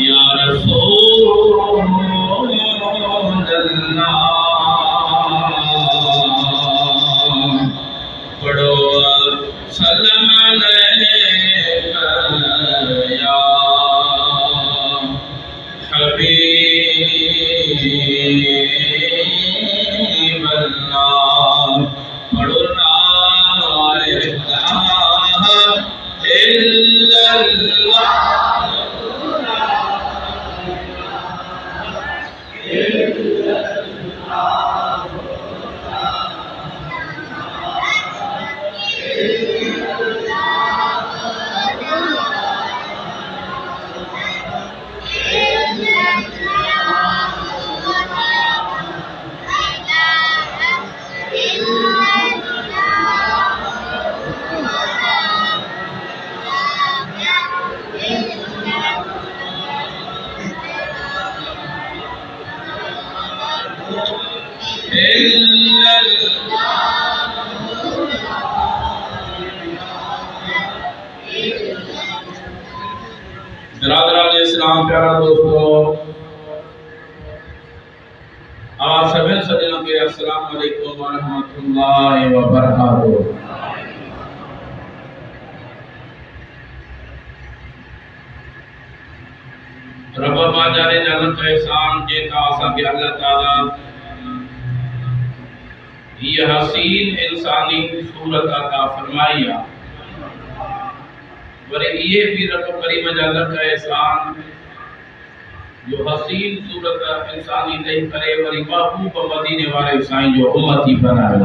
या रसूल अल्लाह पढ़ो सलाम अलैका या हबीब अल्लाह पढ़ो ला इलाहा इल्लल्लाह बिरादरान इस्लाम प्यारा दोस्तों, आप सभी सज्जनों के अस्सलाम वालेकुम व रहमतुल्लाहि व बरकातहू। रब बाजारे जन्नत का एहसान जेका असा के अल्लाह ताला ये हसीन इंसानी सूरत अता फरमाइया वरे ये भी रब करीम जल्लत का एहसान जो हसीन सूरत इंसानी नहीं करे वरी महबूब मदीने वाले साईं जो उम्मती बनाए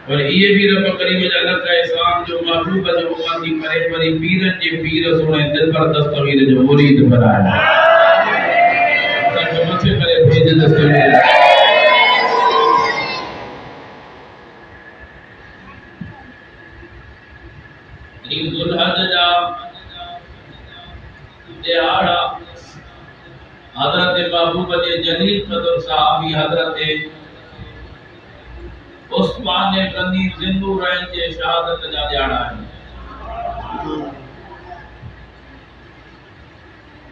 वरी ये भी रब करीम जल्लत का एहसान जो महबूब जो उम्मती करे वरी पीरन जे पीर सुने दिल पर दस्तगीर जो मुरीद बनाए तो मथे करे भेज दस्तगीर हजरत महबूब जे जलील कदर साहबी हजरत उस्मान गनी जिंदू रहन जे शहादत जा ॾियारा आहिनि।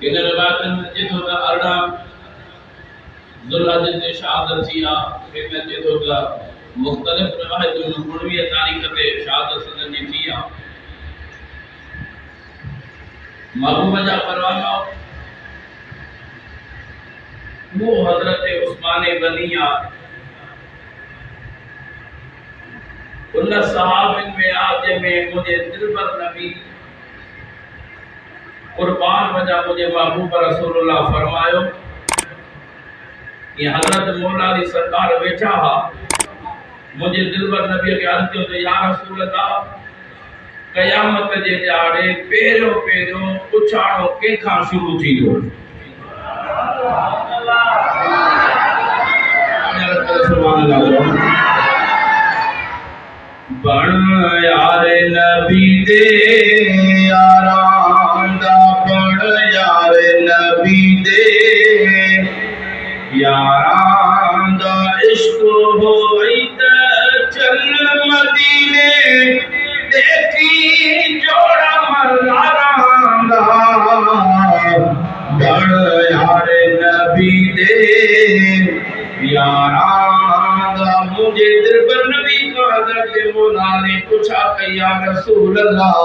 इन रिवायतन में जेतो त 18 ज़ुल्हज ते शहादत थी आहे। इन जेतो त मुख़्तलिफ़ रिवायतुन 19 तारीख़ ते शहादत सदन जी थी आहे। महबूब जा परवाना वो हजरत उस्मान गनी उन सहाबन में आज में मुझे दिलबर नबी कुर्बान वजा मुझे महबूब रसूलुल्लाह फरमायो कि हजरत मौला अली सरकार बैठा हा मुझे दिलबर नबी के अर्ज तो या रसूलल्लाह कयामत जे ॾाड़े पहिरियों पहिरियों पुछाणो कंहिंखां शुरू थींदो। बण यार नबी दे यारांदा बण यार नबी दे यारांदा इश्क होई त चल मदीने देखी जोड़ा मल्हारांदा बण यार नबी दे यारांदा मुझे दिलबर नबी को हजरत मौला ने पूछा कि या रसूल अल्लाह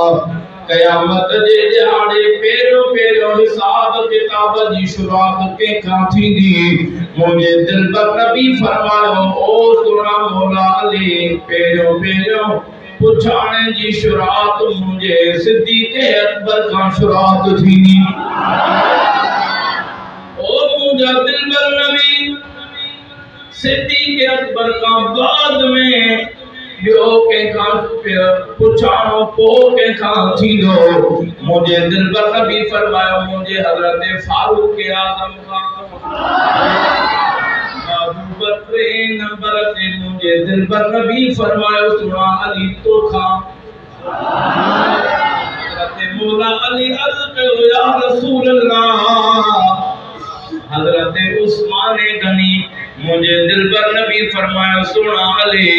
कयामत जे ॾियारे पहिरियों पहिरियों हिसाब किताब जी शुरुआत कंहिंखां थींदी। मुझे दिलबर नबी फरमायो ओ सोना मौला अली पहिरियों पहिरियों पुछाणे जी शुरुआत मुझे सिद्दीक़ अकबर का शुरुआत थींदी। ओ मुझे दिलबर नबी सिद्दीक़ अकबर का बाद में ॿियो कंहिंखां पुछाणो पोइ कंहिंखां थींदो। मुझे दिलबर नबी फरमायो मुझे हजरत फारूक आज़म खां नंबर ते मुझे दिलबर नबी फरमायो सुना अली तो खां हजरत मौला अली अर्ज़ कयो या रसूल अल्लाह हजरत उस्मान गनी मुझे दिलबर नबी फरमाया सुना अली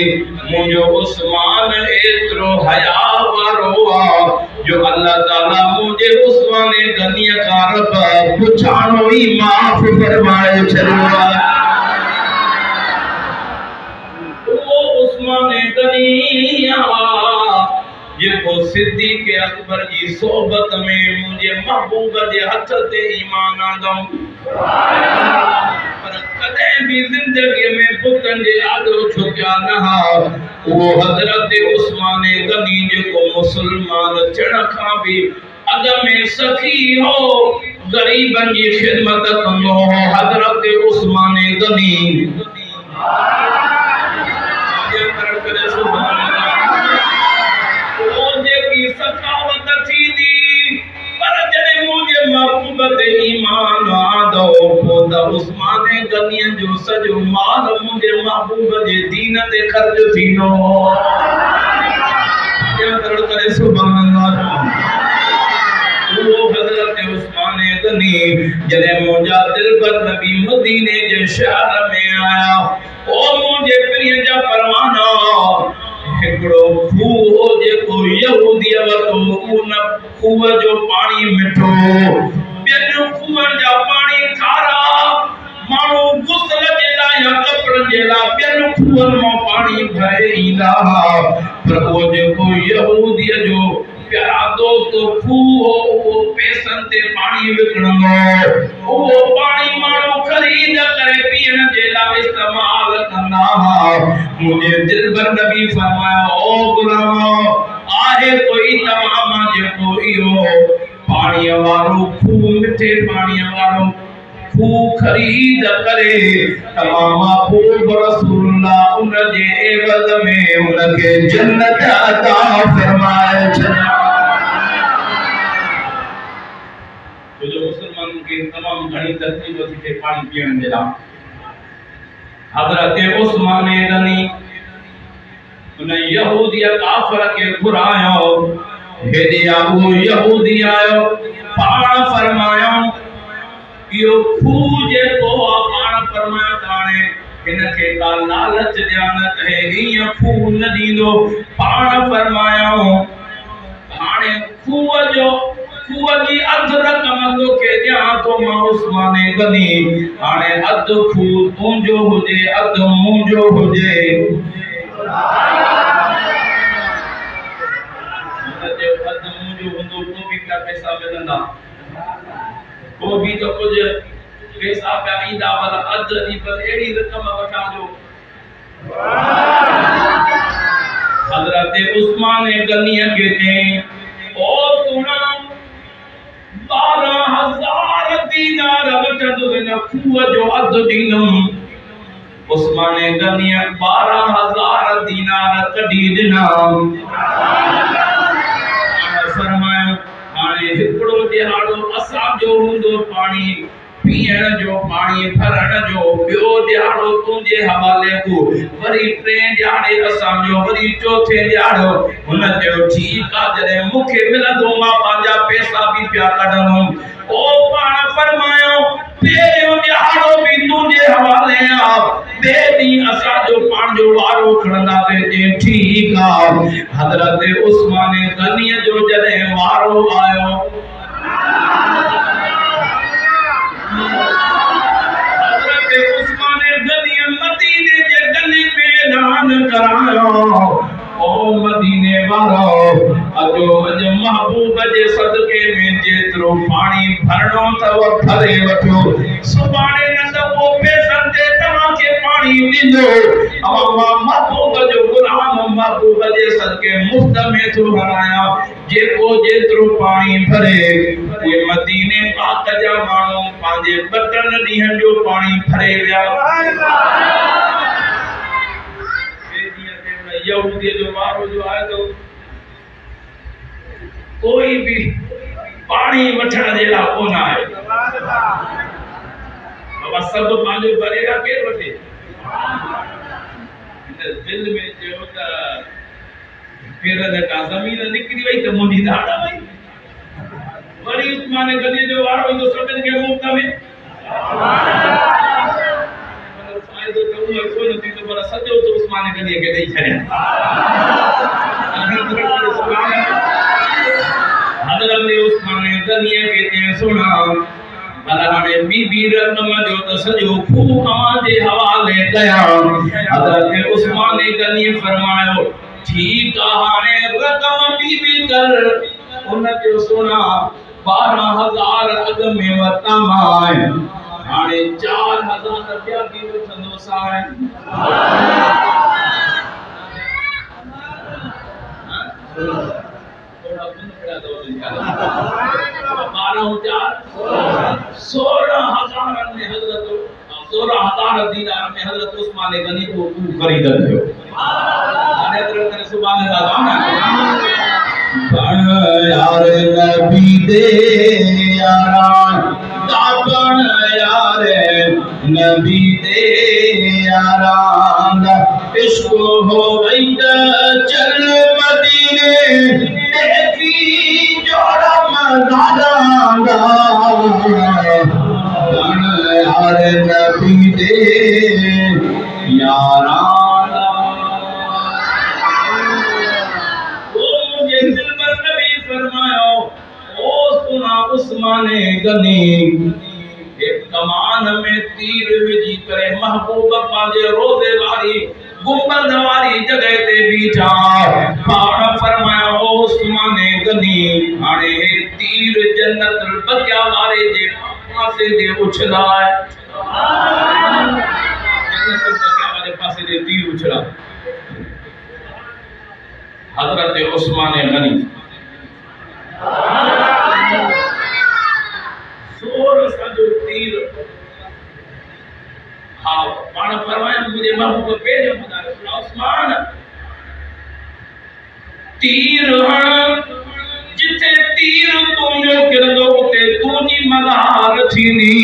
मुझो उस्मान एतरो हया वारो पुछाणो ही माफ फरमाए छॾियो वो उस्मान गनी जेको सिद्दीक़ अकबर जी सोबत में मुझे महबूब जे हथ ते ईमान आंदम पर कदे भी जिंदगी में पुतन जे आदो छुपिया न हा वो हजरत उस्मान गनी जेको मुसलमान थियण खां भी अग में सखी हो गरीबन जी खिदमत कंदो हो हजरत उस्मान गनी सखावत थी दी पर जने मुझे महबूब ईमान आदो पोदा उस्मान गनी जो सजो माल मुझे महबूब जे दीन ते खर्च थीनो क्या करण करे सुभान अल्लाह वो हजरत उस्मान गनी जने मुझा दिल पर नबी मदीने जे शहर में आया ओ मुझे प्रिय जा परवाना एकड़ो खूह हो जेको यहूदी वतो उन खूह जो पानी मिठो ॿियनि खूहनि जा पानी खारा माण्हू गुस्ल जे लाइ या कपड़नि जे लाइ ॿियनि खूहनि मां पानी भरे ईंदा पर उहो जेको यहूदी जो प्यारा दोस्त खूह हो उहो पैसनि ते पानी विकिणंदो उहो पानी माण्हू ख़रीद करे पीअण जे लाइ इस्तेमाल कंदा मुझे दिल पर नबी फरमाया ओ गुलाम आहे कोई तमाम जेको इहो पानी वारो खूह मिठे पानी वारो खूह खरीद करे तमाम महबूब रसूलुल्लाह उन जे एवज़ में उनके जन्नत अता फरमाए छॾिया जो मुसलमान के तमाम घणी तकलीफ थी थे पानी पीअण जे लाइ हजरत उस्मान गनी उन यहूदी काफर के घुरायो हेदिया वो यहूदी आयो पाण फरमायो यो खूह जेको पाण फरमायो ताणे इनके का लालच ध्यानत है ये खूह न दींदो पाण फरमायो हाणे खूह जी अध रकम तो के दिया तो मां उस्मान गनी हाणे अध खूह तुंहिंजो हुजे अध मुंहिंजो हुजे अध मुंहिंजो हूंदो को भी पैसा मिलंदा को भी तो कुछ पैसा पिया ईंदा पर अध दी पर एड़ी रकम वठा जो हजरत उस्मान गनी के ने ओ सुना 12,000 दीनार वठंदो न खूह जो अध ॾींदुमि उस्मान गनी 12,000 दीनार कढी ॾिना फरमायो हाणे हिकिड़ो ॾियारो असांजो हूंदो पाणी पीअण जो पाणी भरण जो ॿियो ॾियारो तुंहिंजे हवाले को वरी टे ॾियारे असांजो वरी चौथे ॾियारो हुन चयो ठीकु आहे जॾहिं मूंखे मिलंदो मां पंहिंजा पैसा बि पिया कढंदुमि ओ पाण फरमायो पहिरियों ॾियारो बि तुंहिंजे हवाले आहे ॿिए ॾींहुं असांजो पंहिंजो वारो खणंदासीं ठीकु आहे हज़रत उस्मान गनीअ जो जॾहिं वारो आयो उस्मान गनी मदीने जे गली में ऐलान करायो ओ मदीने वारो अजो अज महबूब जे सदके में जेतिरो पानी भरणो तव भरे वठो सुभाणे न त वो पैसन ते तव्हां के पानी ॾींदो अवा महबूब जो गुलाम महबूब जे सदके मुफ्त में थो हराया जेको जेतिरो पानी भरे ये मदीने पाक जा माण्हू पंहिंजे बटन ॾींहनि जो पानी भरे विया यहूदी जो वारो जो आए तो कोई भी पानी वठण जे लाइ कोन आए बाबा सब पंहिंजो भरेगा केर वठे दिल में जो त पेर का जमीन निकरी वई त मुंडी धाड़ा वई वरी उस्मान गनी जो वारो ईंदो सभिनि खे मुफ्त में फायदो त उहो कोन थींदो पर सॼो त उस्मान गनी खे ॾेई छॾिया हज़रत उस्मान गनी खे चए सुना हाणे बीबी रकम जो त सॼो खूह अवां जे हवाले कया। हज़रत उस्मान गनी फरमायो ठीक आ हाणे रकम बीबी कर उन जो सुना 12,000 अग में वरता मां हाणे 4,000 ॿिया बि वठंदो सां हज़रत उस्मान गनी को खरीद थियो। सुभान अल्लाह यार नबी दे यारान दापन यार नबी दे यारान इश्क हो गई चल मदीने देखी जोड़ा मज़ारांगा यार नबी दे यारान उस्मान गनी एक कमान में तीर विझी करे महबूब पांजे रोज़े वाली गुंबद वाली जगह ते बीठा पाण फरमाया ओ उस्मान गनी हाणे तीर जन्नतुल बकिया वाले जे पासे दे उछला है जन्नतुल बकिया वाले पासे दे तीर उछला। हजरत उस्मान गनी तीर हाँ पाण फरमाया मुझे महबूब पेरे मुदा उस्मान तीर जिथे तीर तुंजो किरंदो उते तुंजी मज़ार थींदी।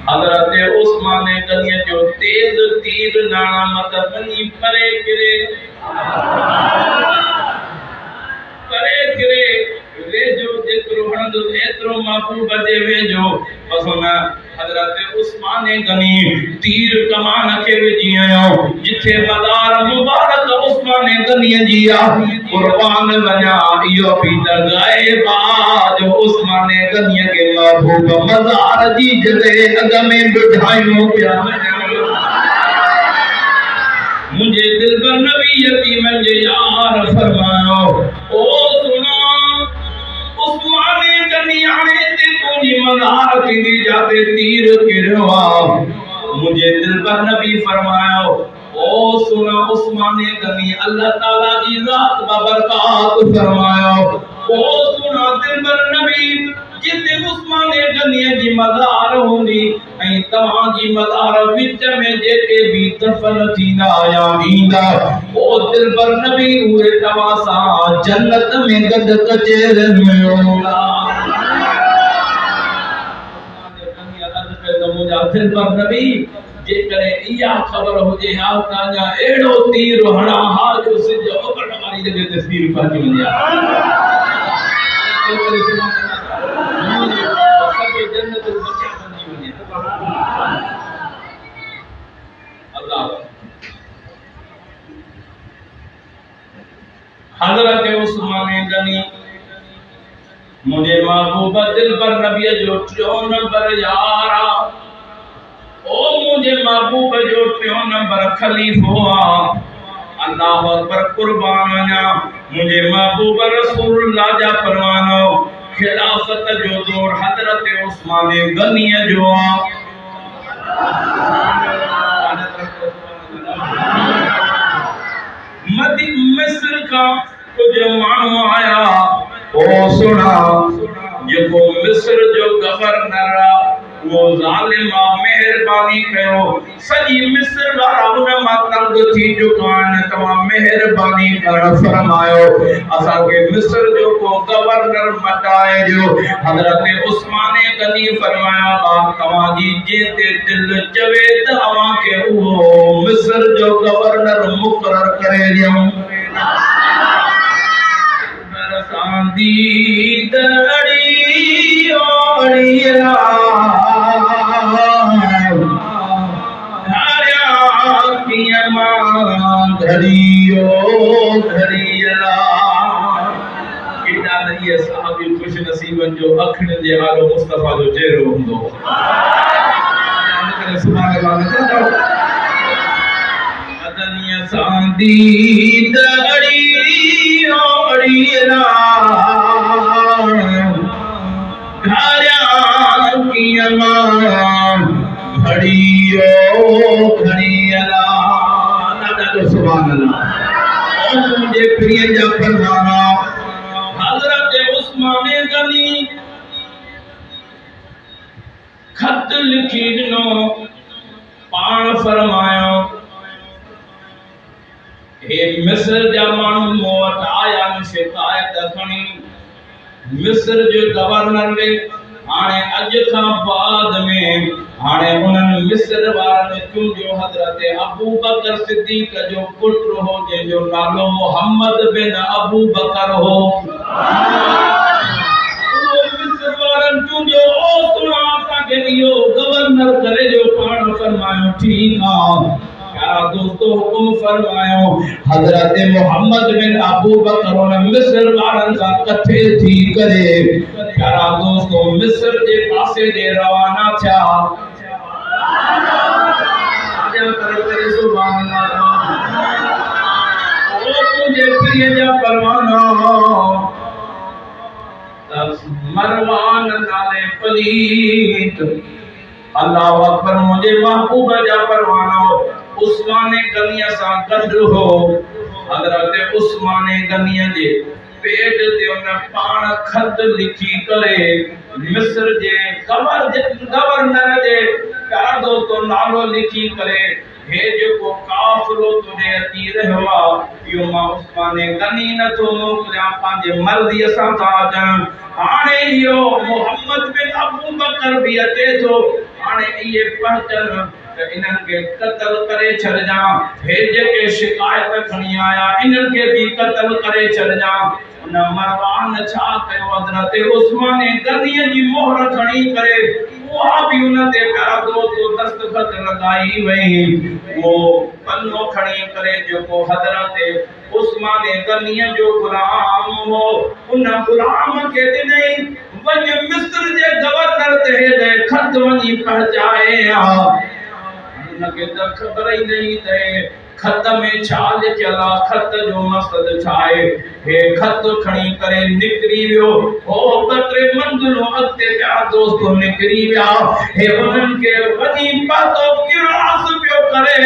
हज़रत उस्मान गनी जो तेज तीर नाना मत बनी परे किरे वेजो जेतरो हणंदो एतरो महबूब जे वेजो पसना। हज़रत उस्मान गनी तीर कमान के विझी आयो जिथे मज़ार मुबारक उस्मान गनी जी आ कुर्बान वञा इहो भी दरगाह बाज उस्मान गनी के महबूब मज़ार जी जगह अग में बिठायो पिया। मुझे दिल पर नबी यतीम जे यार फरमायो ओ सुनो उस्मान गनी आने ते तुझी मज़ार थी जाते तीर किरवा। मुझे दिल पर नबी फरमायो ओ सुनो उस्मान गनी अल्लाह ताला जी रात बरकत फरमायो ओ सुनो दिल पर नबी जिते उस्मान गनी जी मज़ार होंदी ऐं तव्हां जी मज़ार विच में जेके भी दफन थींदा या ईंदा ओ दिल पर नबी उहे तव्हां सां जन्नत में गद कचेरन में हूंदा। मुंहिंजा दिल पर नबी जे करे इहा ख़बर हुजे हा त अञा अहिड़ो तीर हणा हा जो सिज उभरण वारी जॻह ते तीर पहुची वञे जन्नतुल बकिया बनी वञे। अल्लाह हज़रत उस्मान गनी मुझे महबूब दिल पर नबी जो 3 नंबर यारा ओ मुझे महबूब जो 3 नंबर खलीफो अल्लाह अकबर कुर्बान वञा मुझे महबूब रसूलुल्लाह जा फरमानो खिलाफत जो दौर हज़रत उस्मान गनी जो मदी मिस्र का कुछ मानू आया ओ सुना जो मिस्र जो गवर्नर वो जालिम मेहरबानी कयो सजी मिस्र वाला उन मा तंग थी चुकान तमाम मेहरबानी कर फरमायो असा के मिस्र जो को गवर्नर मटाए जो हजरत उस्मान गनी फरमाया बाप तवा जी जेते दिल चवे त अवा के वो मिस्र जो गवर्नर मुकर्रर करे दियो सांदी दड़ी ओड़िया घड़ियो घड़ियला कितना नहीं है साहब खुश नसीब वंजो अखिन जे आलो मुस्तफा जो चेहरो हुंदो सुभान अल्लाह अदनिया सांदी दड़ी ओड़ी रा घाया कियमा घड़ियो घड़ियला नादा तो सुभान अल्लाह मुझे प्रिय जा फरमाना हजरत उस्मान गनी खत लिखी दिनो पाण फरमायो हे मिस्र जा माण्हू मूं वटि आया शिकायत खणी मिस्र जो गवर्नर वे हाणे अज खां बाद में हाणे उन्हनि मिस्र वारनि चूंडियो हज़रत अबू बकर सिद्दीक़ जो पुटु हो जंहिंजो नालो मोहम्मद बिन अबू बकर हो मिस्र वारनि चूंडियो ओ सुना असांखे इहो गवर्नर करे जो पाण फरमायो ठीकु आहे प्यारा दोस्तों हुकुम फरमायो हजरत मोहम्मद बिन अबू बकर उन मिस्र वारनि सां कठे थी करे प्यारा दोस्तों मिस्र जे पासे जे रवाना थिया आजा करे सुभान अल्लाह ओ तुझे प्रिय जा परवाना मरवान नाले पलीत अल्लाह अकबर मुझे महबूब जा परवाना उस्मान गनिया सा गड हो हजरत उस्मान गनिया जे पेट ते उन पाण खत लिखी करे मिस्र जे गवर्नर जे कादो तो नालो लिखी करे हे जो काफिलो तुझे अती रहवा यो मां उस्मान गनी न तो मोकलिया पांजे मर्जी सां था अचन हाणे यो मोहम्मद बिन अबू बकर भी अचे तो हाणे ये पहचन इन्हनि के कत्ल करे छड़जा हे जेके शिकायत खणी आया इन्हनि के भी कत्ल करे छड़जा उन मरवान छा कयो हजरत उस्मान गनी जी मोहर खणी करे उहा भी उन ते प्यारा दोस्त दस्तखत लगाई वई वो पन्नो खणी करे जो हजरत उस्मान गनी जो गुलाम हो उन गुलाम के दिनई वञ मिस्र जे गवर्नर ते हे खत वञी पहुंचाए उनके त खबर ही नहीं थे खत में छा लिखियल आहे खत जो मक़सद छा आहे हे खत खणी करे निकरी वियो हो बटरे मंजिलो अॻिते पिया दोस्त निकरी विया हे उन्हनि खे वञी पातो किरास पियो करे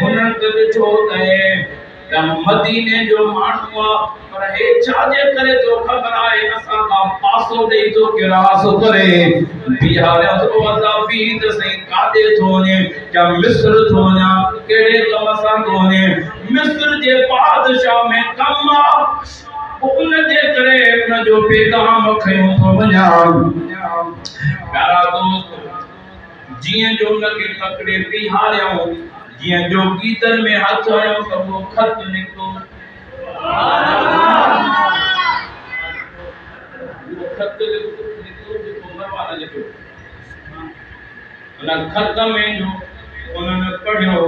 उन्हनि खे ॾिठो त मदीने जो माण्हू आहे पर हे छाजे करे तो खबर आहे असां खां पासो ॾेई तो किरास करे बिहारियो तो अदा बीद सही कादे थो वञे या मिस्र थो वञा कहिड़े कम सां थो वञे मिस्र जे बादशाह में कम आहे उन जे करे उन जो पैगाम खयो थो वञा प्यारा दोस्त जीअं जो उनखे पकड़े बिहारियो जियां जो गीतन में हाथ आयो तो वो खत निकलो वो खत निकलो जो मरवाना लिखो उन खत में जो उन्होंने पढ़ियो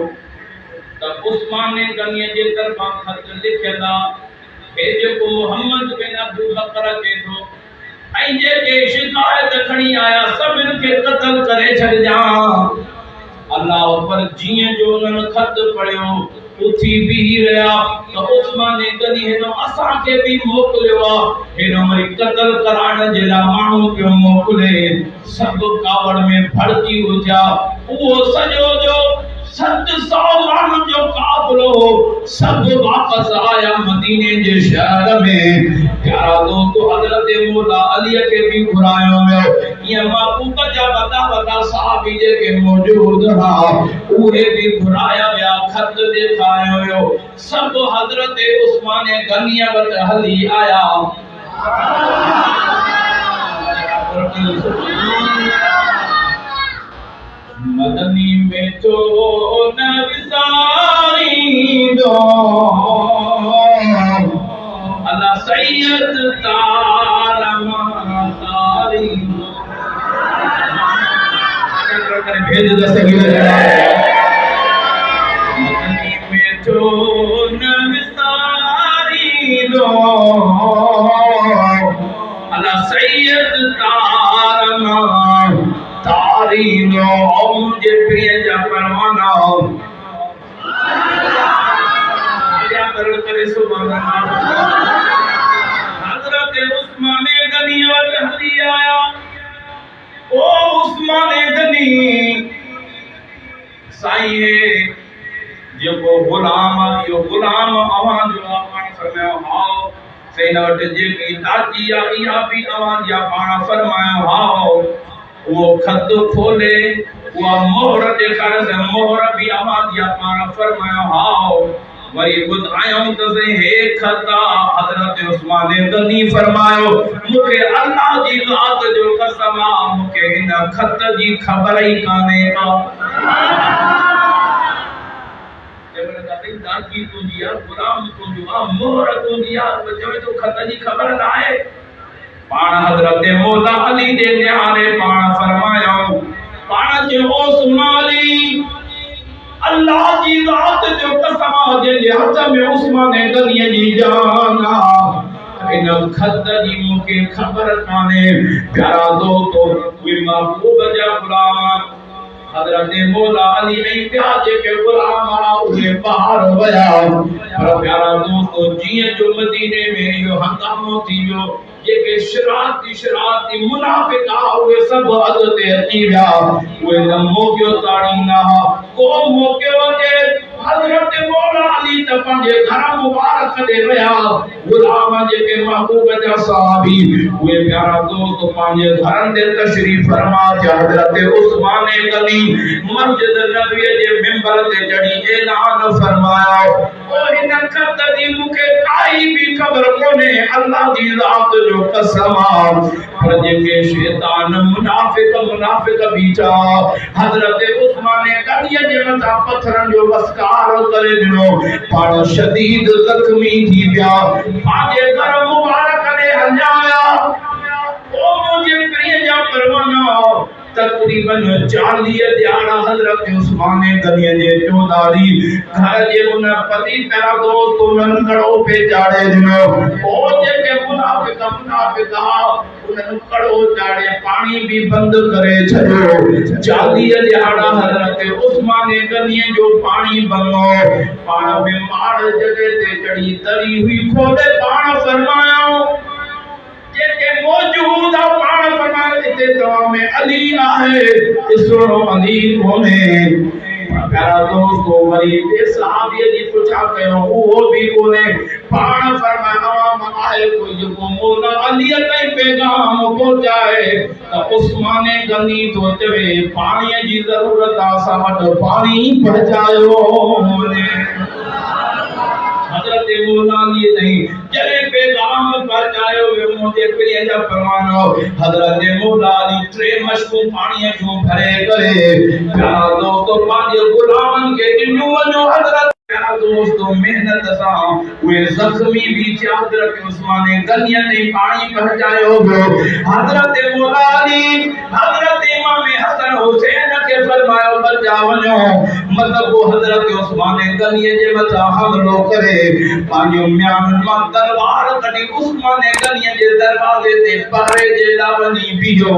त उस्मान गनी जे तरफा खत लिखियला हे जो मोहम्मद बिन अबू बकर के दो आई जे के शिकायत खणी आया सब इनके कत्ल करे छड़जा अल्लाह पर जिए जो उन खत पढ़ियो उथी भी रहा तो उस्मान गनी हेनो असा के भी मोकलियो हेनो मरी कत्ल कराण जे ला माण्हू पियो मोकले सब कावड़ में भड़की हुजा वो सजो जो 700 माण्हू जो काफिलो सब वापस आया मदीने जे शहर में प्यारा दोस्त हजरत मौला अली के भी घुरायो वियो ये महबूब जा वदा साहबी जे के मौजूद हा उहे भी घुराया विया खत दिखायो वियो सब हजरत उस्मान गनी वट हली आया मदनी में तो न विसारी दो अल्लाह सैयद तारमा तारी अगर भेज दे सही लगा मदनी में तो न विसारी दो अल्लाह सैयद तारमा तारी नो मुझे प्रिय जा परवाना क्या करे सुभान अल्लाह। हजरत उस्मान गनी और हदी आया ओ उस्मान गनी साईं जो गुलाम यो गुलाम आवाज पाण फरमायो हाओ सेनट जे की ताजी आई या भी आवाज या पाण फरमायो हाओ वो खत खोले वो मोहर देखा से मोहर भी आवाज या पाण फरमायो हाओ वरी बुधायो त से हे खता हजरत उस्मान गनी फरमायो मुके अल्लाह जी ज़ात जो कसम मुके इन खत जी खबर ही काने का दादी तो दिया गुलाम तो दिया मोहर तो दिया जो तो खत जी खबर ना है पाण हजरत मौला अली दे न्यारे पाण फरमायो पाण जो ओ सुनाली अल्लाह की ज़ात जो कसम जे हथ में उस्मान गनी जी जाना इन खत जी मुके खबर काने प्यारा दोस्तो वे महबूब जा गुलाम हजरत मौला अली ऐं ॿिया जेके गुलाम उहे ॿाहिरि विया पर प्यारा दोस्तो जीअं जो मदीने में इहो हंगामो थी वियो जेके शरारती मुनाफिक उहे सभु अॻिते अची विया उहे न मोकियो ताड़ी न को मोकियो जे हजरत मौला अली त पंहिंजे घर मुबारक ॾे विया गुलाम जेके महबूब जा सहाबी उहे प्यारा दोस्त पंहिंजे घरनि ते तशरीफ़ फरमा थिया हजरत उस्मान गनी मस्जिद नबी जे मिंबर ते चढ़ी ऐलान फरमाया ओ हिन खत जी मूंखे काई भी खबर कोन्हे अल्लाह जी ज़ात जो कसम पर जेके शैतान मुनाफिक बीठा हजरत उस्मान गनी जे मथां पत्थरनि जो वस्कार करे ॾिनो पाण शदीद ज़ख्मी थी विया पंहिंजे घर मुबारक ॾे हलिया ओ मुंहिंजे प्रिय जा परवाना तकरीबन 40 ॾियारा हजरत उस्मान गनी जे चौधारी घर जे उन पति प्यारा दोस्त उन्हनि कड़ो पे चाड़े ॾिनो ओ जेके मुनाफिक उन्हनि कड़ो चाड़े पानी भी बंद करे छॾियो 40 ॾियारा हजरत उस्मान गनी जो पानी बनो पाण बीमार जगह ते चढ़ी तरी हुई खोले पाण फरमायो जेके मौजूद पाण फरमायो इते तवा में अली आहे इसरो अली कोने प्यारा दोस्तो वरी बे सहाबी जी पुछा कयो वो भी कोने पाण फरमायो आवाम आहे कोई जो मौला अली ताईं पैगाम पहुंचाए त उस्मान गनी तो चवे पानी जी जरूरत असां वटि पानी पहुंचायो ने हजरत मौला अली नहीं जरे पैगाम पहुंचायो मुझे प्रिय जा परवानो हजरत मौला अली 3 मशकू पानी जो भरे करे प्यारा दोस्तो पांजे गुलामन के ॾिनो वञो हजरत प्यारा दोस्तो मेहनत सां उहे ज़ख्मी भी थिया हजरत उस्मान गनी ने पानी पहुंचायो हजरत मौला अली हजरत इमाम हसन हुसैन के फरमायो बचा वञो मतलब वो हजरत उस्मान गनी जे मथा हमलो करे पांजो म्यान मां तलवार कढी उस्मान गनी जे दरवाजे ते पहरे जे लावनी बीहो